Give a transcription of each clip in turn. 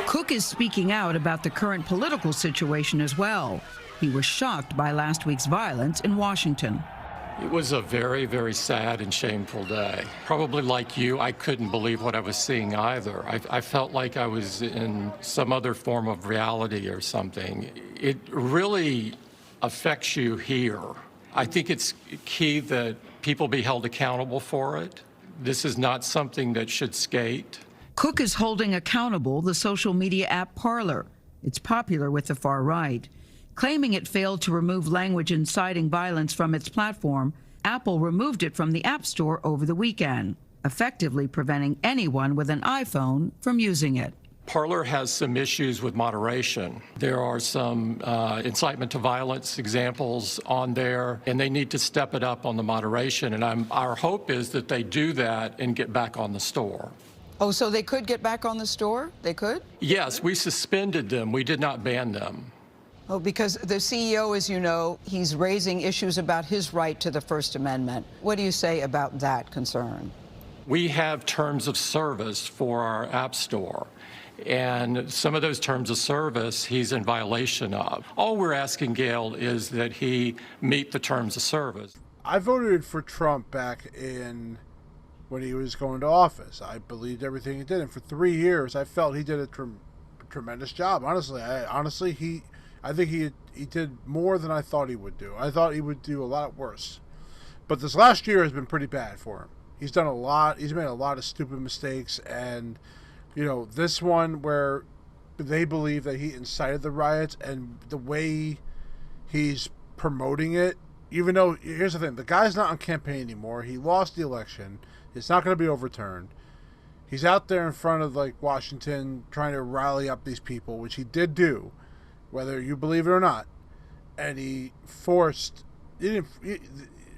Cook is speaking out about the current political situation as well. He was shocked by last week's violence in Washington. It was a very, very sad and shameful day. Probably like you, I couldn't believe what I was seeing either. I felt like I was in some other form of reality or something. It really affects you here. I think it's key that people be held accountable for it. This is not something that should skate. Cook is holding accountable the social media app Parler. It's popular with the far right. Claiming it failed to remove language inciting violence from its platform, Apple removed it from the App Store over the weekend, effectively preventing anyone with an iPhone from using it. Parler has some issues with moderation. There are some incitement to violence examples on there, and they need to step it up on the moderation. And our hope is that they do that and get back on the store. Oh, so they could get back on the store? They could? Yes, we suspended them. We did not ban them. Oh, because the CEO, as you know, he's raising issues about his right to the First Amendment. What do you say about that concern? We have terms of service for our App Store, and some of those terms of service he's in violation of. All we're asking, Gail, is that he meet the terms of service. I voted for Trump back when he was going to office. I believed everything he did, and for 3 years, I felt he did a tremendous job. Honestly, I think he did more than I thought he would do. I thought he would do a lot worse. But this last year has been pretty bad for him. He's done a lot. He's made a lot of stupid mistakes. And, this one where they believe that he incited the riots, and the way he's promoting it, even though, here's the thing, the guy's not on campaign anymore. He lost the election. It's not going to be overturned. He's out there in front of, Washington trying to rally up these people, which he did do, whether you believe it or not. And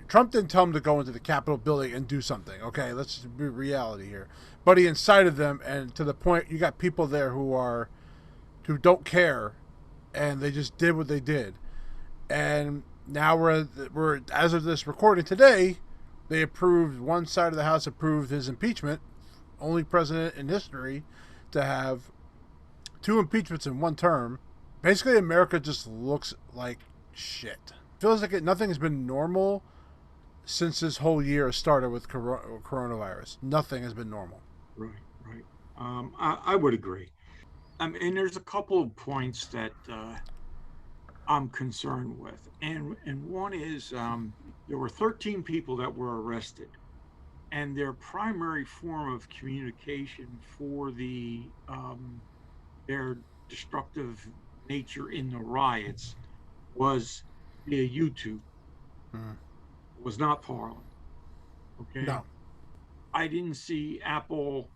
Trump didn't tell him to go into the Capitol building and do something. Okay, let's be reality here. But he incited them, and to the point you got people there who don't care, and they just did what they did. And now we're as of this recording today, one side of the House approved his impeachment. Only president in history to have 2 impeachments in one term. Basically, America just looks like shit. Feels like nothing has been normal since this whole year started with coronavirus. Nothing has been normal. Right. I would agree. And there's a couple of points that I'm concerned with. And one is there were 13 people that were arrested. And their primary form of communication for their destructive nature in the riots was via YouTube. Was not Parler. Okay. No. I didn't see Apple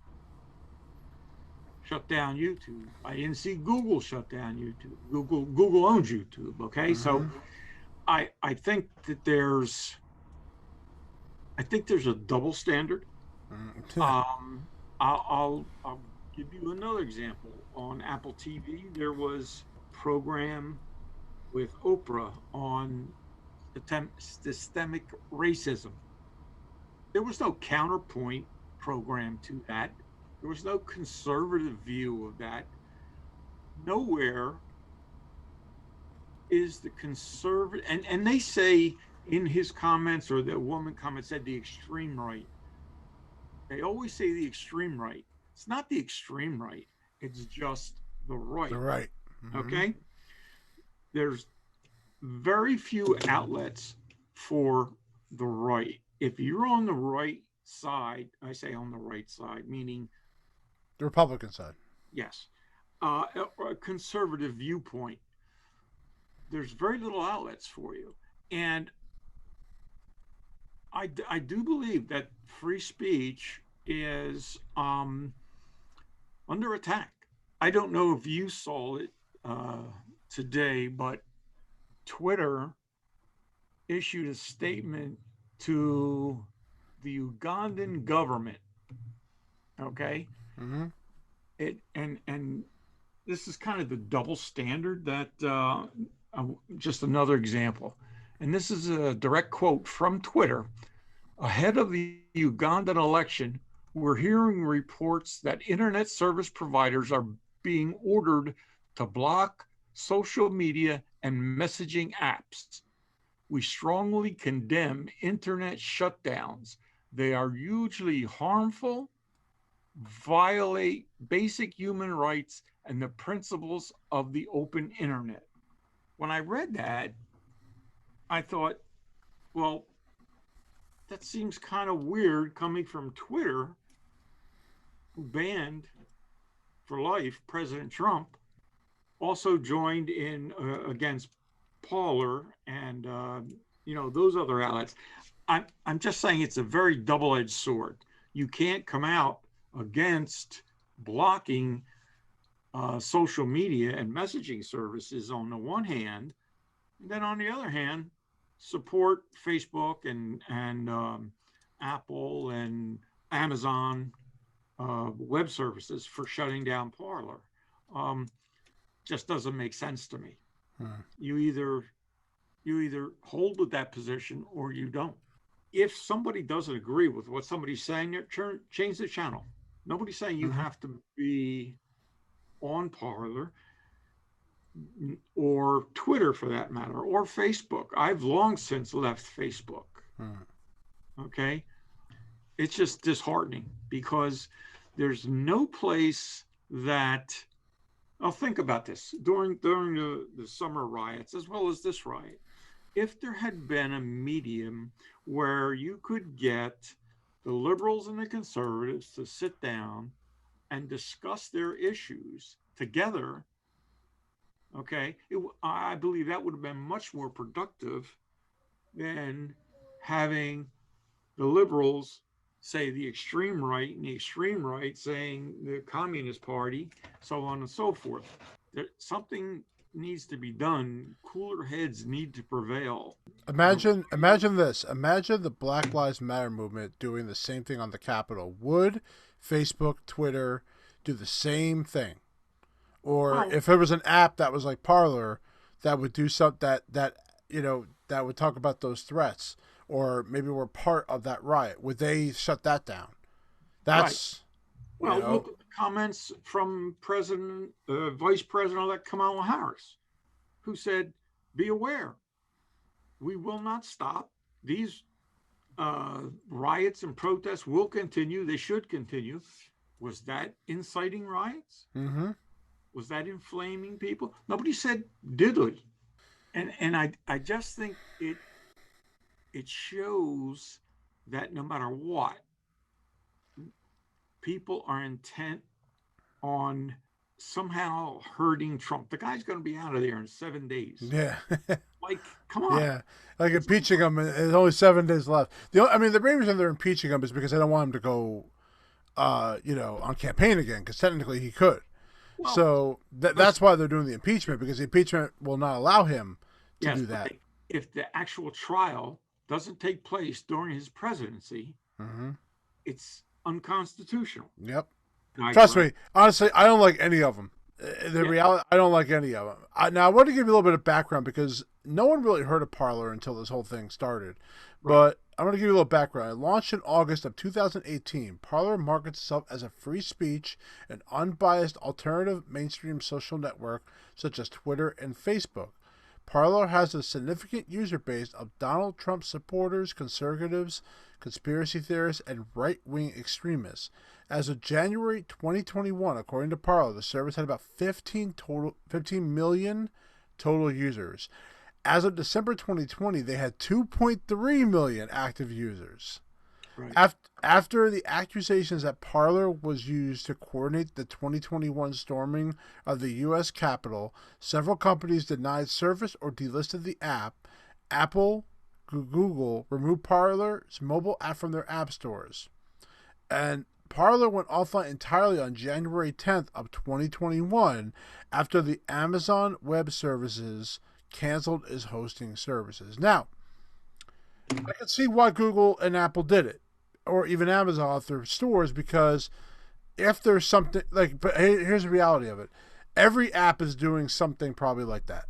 shut down YouTube. I didn't see Google shut down YouTube. Google owns YouTube. Okay. So I think that there's a double standard. I'll give you another example. On Apple TV, there was a program with Oprah on systemic racism. There was no counterpoint program to that. There was no conservative view of that. Nowhere is the conservative, and they say in his comments, or the woman comment said the extreme right. They always say the extreme right. It's not the extreme right. It's just the right. The right. Okay? There's very few outlets for the right. If you're on the right side, I say on the right side, meaning the Republican side. Yes. A conservative viewpoint. There's very little outlets for you. And I do believe that free speech is under attack. I don't know if you saw it today, but Twitter issued a statement to the Ugandan government. Okay. Mm-hmm. And this is kind of the double standard that just another example. And this is a direct quote from Twitter. Ahead of the Ugandan election, we're hearing reports that internet service providers are being ordered to block social media and messaging apps. We strongly condemn internet shutdowns. They are hugely harmful, violate basic human rights and the principles of the open internet. When I read that, I thought, well, that seems kind of weird coming from Twitter, who banned for life President Trump, also joined in against Parler and those other outlets. I'm just saying it's a very double-edged sword. You can't come out against blocking social media and messaging services on the one hand, and then on the other hand, support Facebook and Apple and Amazon web services for shutting down Parler. Just doesn't make sense to me. You either hold with that position or you don't. If somebody doesn't agree with what somebody's saying, change the channel. Nobody's saying you have to be on Parler or Twitter for that matter, or Facebook. I've long since left Facebook. Okay. It's just disheartening because there's no place that, I'll think about this during the summer riots, as well as this riot. If there had been a medium where you could get the liberals and the conservatives to sit down and discuss their issues together, okay, I believe that would have been much more productive than having the liberals say the extreme right and the extreme right saying the Communist Party, so on and so forth. Something needs to be done. Cooler heads need to prevail. Imagine this. Imagine the Black Lives Matter movement doing the same thing on the Capitol. Would Facebook, Twitter do the same thing? Or if it was an app that was like Parler that would do something that would talk about those threats, or maybe we're part of that riot, would they shut that down? That's right. Well, look at the comments from Vice President-elect Kamala Harris, who said, "Be aware, we will not stop. These riots and protests will continue. They should continue." Was that inciting riots? Was that inflaming people? Nobody said diddly. And I just think it shows that no matter what, people are intent on somehow hurting Trump. The guy's going to be out of there in 7 days. Yeah. Like, come on. Yeah. Like impeaching him, there's only 7 days left. The main reason they're impeaching him is because they don't want him to go, on campaign again, because technically he could. Well, so that's why they're doing the impeachment, because the impeachment will not allow him to do that. If the actual trial doesn't take place during his presidency, it's unconstitutional. Yep. Trust me, honestly, I don't like any of them. Reality, I don't like any of them. Now, I want to give you a little bit of background because no one really heard of Parler until this whole thing started. Right. But I'm going to give you a little background. It launched in August of 2018. Parler markets itself as a free speech and unbiased alternative mainstream social network such as Twitter and Facebook. Parler has a significant user base of Donald Trump supporters, conservatives, conspiracy theorists, and right-wing extremists. As of January 2021, according to Parler, the service had about 15 million total users. As of December 2020, they had 2.3 million active users. Right. After the accusations that Parler was used to coordinate the 2021 storming of the U.S. Capitol, several companies denied service or delisted the app. Apple, Google removed Parler's mobile app from their app stores. And Parler went offline entirely on January 10th of 2021 after the Amazon Web Services canceled its hosting services. Now, I can see why Google and Apple did it, or even Amazon with their stores, because if there's something but here's the reality of it. Every app is doing something probably like that.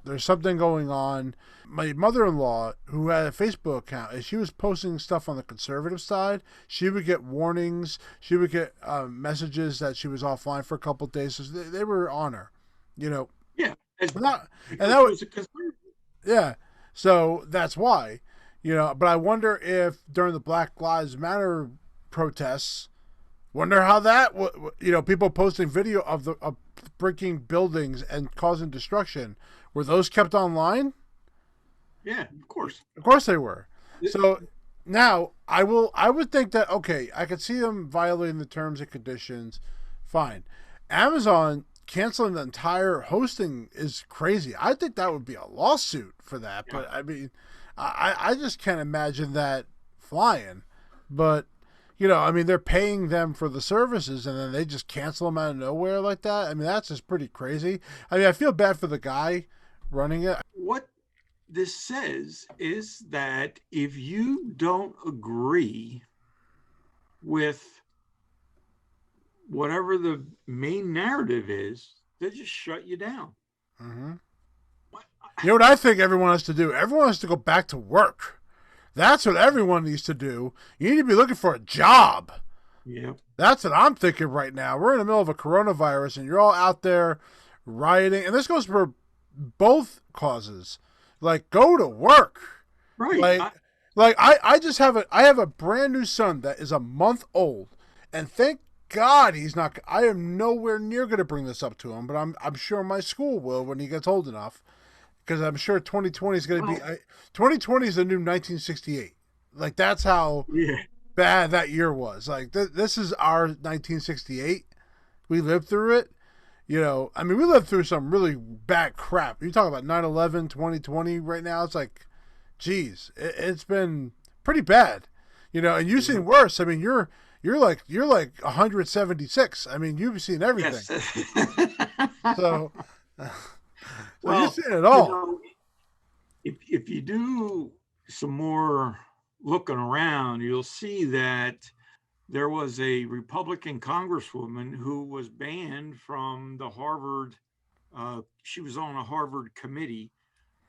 There's something going on. My mother-in-law, who had a Facebook account, and she was posting stuff on the conservative side, she would get warnings. She would get messages that she was offline for a couple of days. So they were on her, you know. Yeah, And that, because and that it was, was a conservative. yeah. So that's why, you know. But I wonder if during the Black Lives Matter protests, wonder how that, you know, people posting video of breaking buildings and causing destruction, were those kept online? Yeah, of course. Of course they were. So now I would think that, okay, I could see them violating the terms and conditions. Fine. Amazon canceling the entire hosting is crazy. I think that would be a lawsuit for that. Yeah. But I mean, I just can't imagine that flying. But, you know, I mean, they're paying them for the services and then they just cancel them out of nowhere like that. I mean, that's just pretty crazy. I mean, I feel bad for the guy running it. What this says is that if you don't agree with whatever the main narrative is, they just shut you down. Mm-hmm. You know what I think everyone has to do? Everyone has to go back to work. That's what everyone needs to do. You need to be looking for a job. Yeah. That's what I'm thinking right now. We're in the middle of a coronavirus and you're all out there rioting. And this goes for both causes. Like, go to work. Right. I just have a brand new son that is a month old. And thank God he's not. I am nowhere near going to bring this up to him, but I'm sure my school will when he gets old enough, because I'm sure 2020 is going to be 2020 is the new 1968. Like, that's how bad that year was. Like, this is our 1968. We lived through it. You know, I mean, we lived through some really bad crap. You talk about 9/11, 2020 right now. It's like, geez, it's been pretty bad. You know, and you've seen worse. I mean, you're like 176. I mean, you've seen everything. Yes. So Well, you've seen it all. You know, if you do some more looking around, you'll see that there was a Republican congresswoman who was banned from the Harvard. She was on a Harvard committee.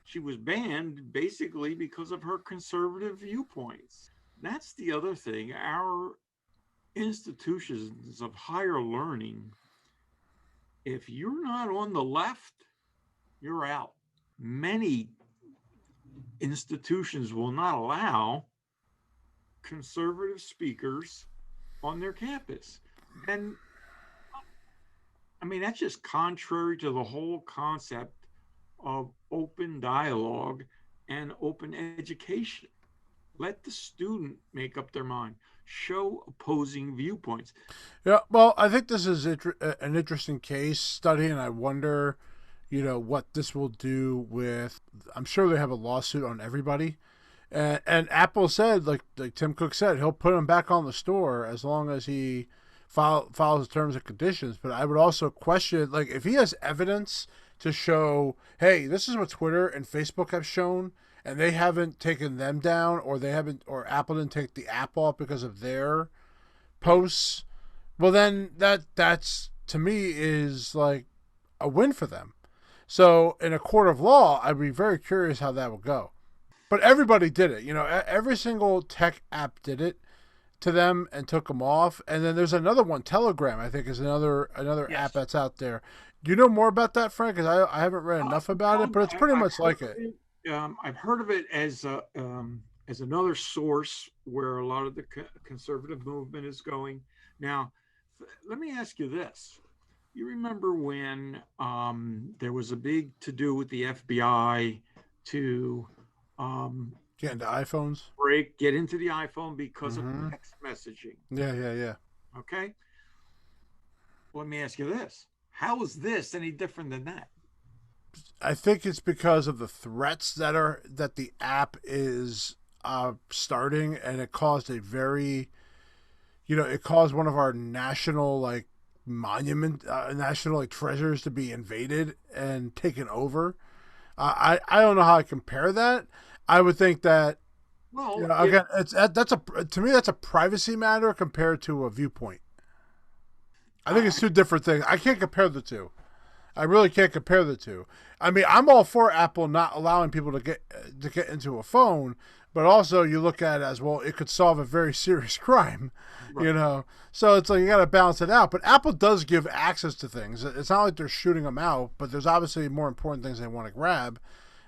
She was banned basically because of her conservative viewpoints. That's the other thing. Our institutions of higher learning, if you're not on the left, you're out. Many institutions will not allow conservative speakers on their campus. And I mean, that's just contrary to the whole concept of open dialogue and open education. Let the student make up their mind. Show opposing viewpoints. Yeah, well, I think this is an interesting case study, and I wonder, you know, what this will do with. I'm sure they have a lawsuit on everybody, and Apple said, like Tim Cook said, he'll put them back on the store as long as he follows the terms and conditions. But I would also question, like, if he has evidence to show, hey, this is what Twitter and Facebook have shown, and they haven't taken them down, or Apple didn't take the app off because of their posts, well, then that's to me is like a win for them. So in a court of law, I'd be very curious how that would go. But everybody did it. You know, every single tech app did it to them and took them off. And then there's another one, Telegram, I think, is another app that's out there. Do you know more about that, Frank? Because I haven't read enough about it, but it's pretty much like it. I've heard of it as another source where a lot of the conservative movement is going. Now, let me ask you this. You remember when there was a big to-do with the FBI to get into iPhones? Get into the iPhone because of text messaging. Yeah. Okay? Let me ask you this. How is this any different than that? I think it's because of the threats that the app is starting, and it caused it caused one of our national national treasures to be invaded and taken over. I don't know how I compare that. I would think that, well, again, to me that's a privacy matter compared to a viewpoint. I think it's two different things. I can't compare the two. I really can't compare the two. I mean, I'm all for Apple not allowing people to get into a phone, but also you look at it as, well, it could solve a very serious crime, Right. you know. So it's like you got to balance it out. But Apple does give access to things. It's not like they're shooting them out, but there's obviously more important things they want to grab.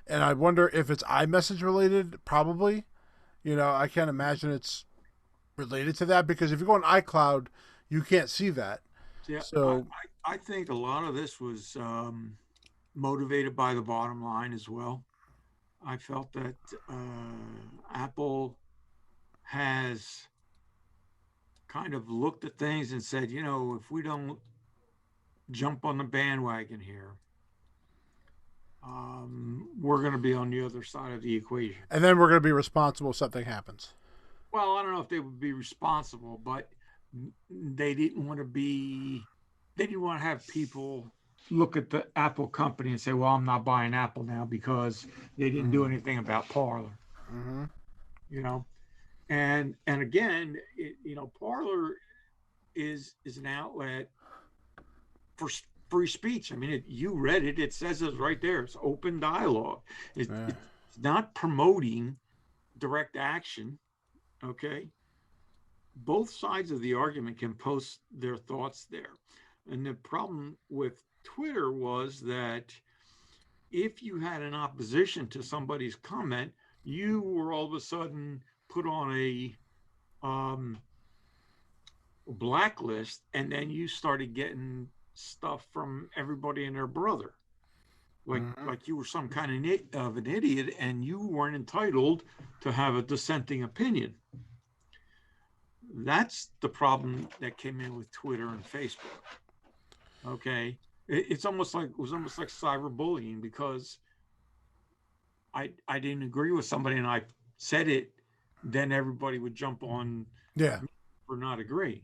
And I wonder if it's iMessage related. Probably. You know, I can't imagine it's related to that, because if you go on iCloud, you can't see that. Yeah, So I think a lot of this was motivated by the bottom line as well. I felt that Apple has kind of looked at things and said, you know, if we don't jump on the bandwagon here, we're going to be on the other side of the equation. and then we're going to be responsible if something happens. Well, I don't know if they would be responsible, but they didn't want to be, they didn't want to have people look at the Apple company and say, well, I'm not buying Apple now because they didn't do anything about Parler, Mm-hmm. you know? And again, Parler is an outlet for free speech. I mean, you read it, it says it right there. It's open dialogue. It's not promoting direct action. Okay. Both sides of the argument can post their thoughts there. And the problem with Twitter was that if you had an opposition to somebody's comment, you were all of a sudden put on a blacklist, and then you started getting stuff from everybody and their brother. Like you were some kind of an idiot, and you weren't entitled to have a dissenting opinion. That's the problem that came in with Twitter and Facebook. Okay, it was almost like cyberbullying, because I didn't agree with somebody and I said it, then everybody would jump on Yeah. for not agreeing.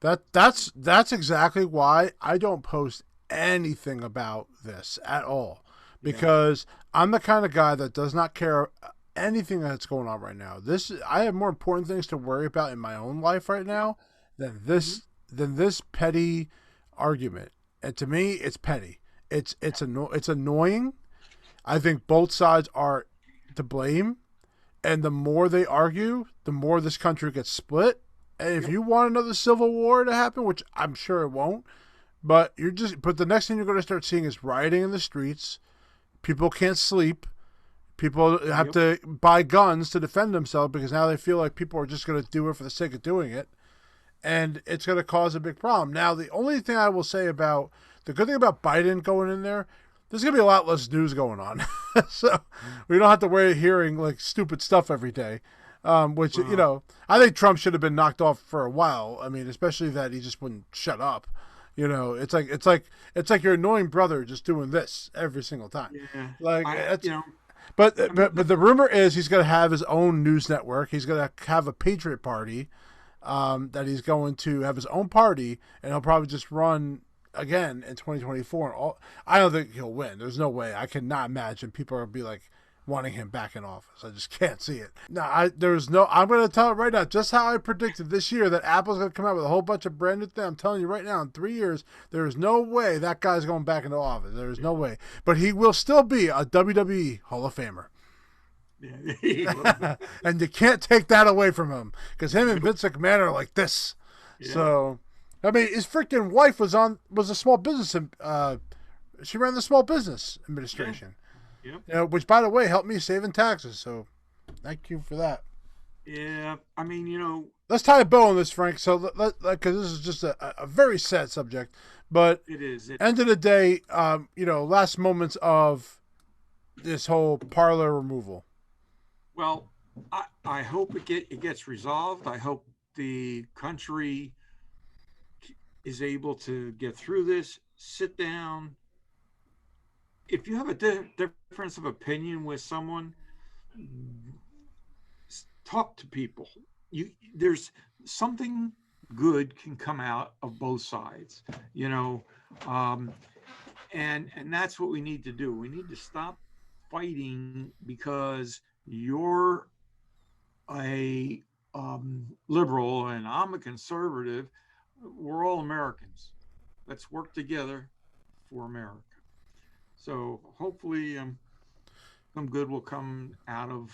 That's exactly why I don't post anything about this at all, because I'm the kind of guy that does not care anything that's going on right now. I have more important things to worry about in my own life right now than this petty argument. And to me, it's petty. It's annoying. I think both sides are to blame, and the more they argue, the more this country gets split. And if you want another civil war to happen, which I'm sure it won't, but the next thing you're going to start seeing is rioting in the streets. People can't sleep. People have to buy guns to defend themselves, because now they feel like people are just going to do it for the sake of doing it. And it's going to cause a big problem. Now, the only thing I will say about the good thing about Biden going in there, there's going to be a lot less news going on. So we don't have to worry hearing like stupid stuff every day. Which, I think Trump should have been knocked off for a while. I mean, especially that he just wouldn't shut up. It's like your annoying brother just doing this every single time. Yeah. But the rumor is he's going to have his own news network. He's going to have a Patriot Party, that he's going to have his own party, and he'll probably just run again in 2024. I don't think he'll win. There's no way. I cannot imagine people are going to be like wanting him back in office. I just can't see it. No, I'm going to tell it right now, just how I predicted this year that Apple's going to come out with a whole bunch of brand new things. I'm telling you right now, in 3 years, there is no way that guy's going back into office. There is no way. But he will still be a WWE Hall of Famer. Yeah. And you can't take that away from him, because him and Vince McMahon are like this. Yeah. So, I mean, his freaking wife was a small business. She ran the small business administration. Yeah. Which, by the way, helped me saving taxes. So, thank you for that. Yeah, I mean, let's tie a bow on this, Frank. So, because this is just a very sad subject, but it is. End of the day, last moments of this whole Parler removal. Well, I hope it gets resolved. I hope the country is able to get through this. Sit down. If you have a difference of opinion with someone, talk to people. There's something good can come out of both sides, and that's what we need to do. We need to stop fighting because you're a liberal and I'm a conservative. we're all Americans. Let's work together for America. So hopefully some good will come out of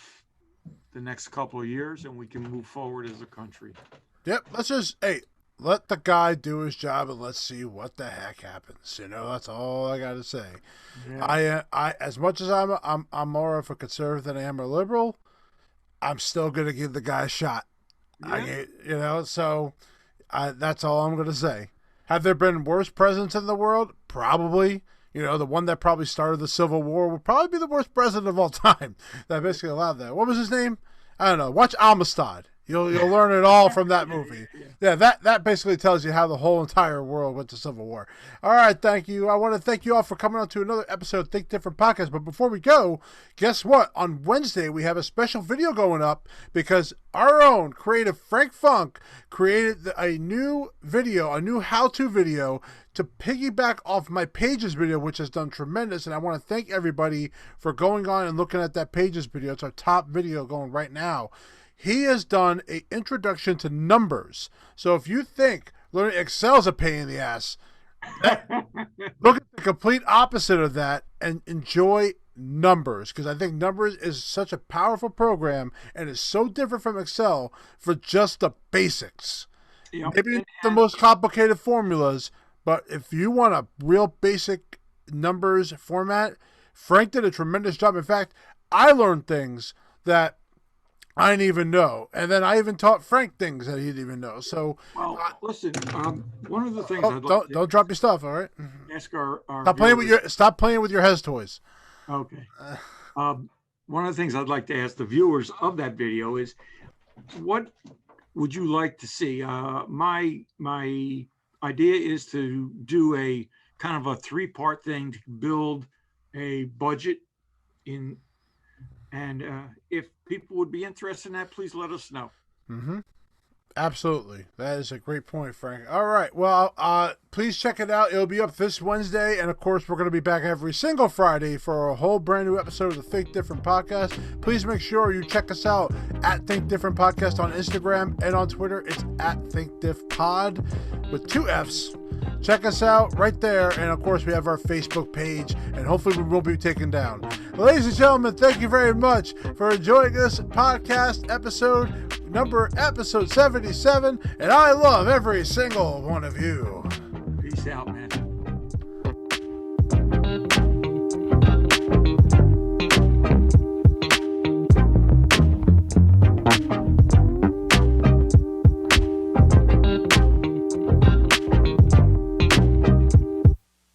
the next couple of years and we can move forward as a country. Yep. Let's just, hey, let the guy do his job and let's see what the heck happens. That's all I got to say. Yeah. I as much as I'm more of a conservative than I am a liberal, I'm still going to give the guy a shot. Yeah. So that's all I'm going to say. Have there been worse presidents in the world? Probably. The one that probably started the Civil War would probably be the worst president of all time. That basically allowed that. What was his name? I don't know. Watch Amistad. You'll learn it all from that movie. Yeah, that basically tells you how the whole entire world went to Civil War. All right, thank you. I want to thank you all for coming on to another episode of Think Different Podcast. But before we go, guess what? On Wednesday, we have a special video going up because our own creative Frank Funk created a new video, a new how-to video to piggyback off my Pages video, which has done tremendous. And I want to thank everybody for going on and looking at that Pages video. It's our top video going right now. He has done an introduction to numbers. So if you think learning Excel is a pain in the ass, look at the complete opposite of that and enjoy numbers, because I think numbers is such a powerful program and is so different from Excel for just the basics. Yep. Maybe the most complicated formulas, but if you want a real basic numbers format, Frank did a tremendous job. In fact, I learned things that I didn't even know. And then I even taught Frank things that he didn't even know. So, well, listen, one of the things don't drop your stuff, all right? Ask our Stop playing with your Hez toys. Okay. One of the things I'd like to ask the viewers of that video is, what would you like to see? My idea is to do a kind of a 3-part thing to build a budget in. And if people would be interested in that, please let us know. Mm-hmm. Absolutely. That is a great point, Frank. All right. Well, please check it out. It'll be up this Wednesday. And, of course, we're going to be back every single Friday for a whole brand new episode of the Think Different Podcast. Please make sure you check us out at Think Different Podcast on Instagram and on Twitter. It's at ThinkDiffPod with 2 Fs. Check us out right there. And, of course, we have our Facebook page. And hopefully we will be taken down. Ladies and gentlemen, thank you very much for enjoying this podcast episode 77. And I love every single one of you. Peace out, man.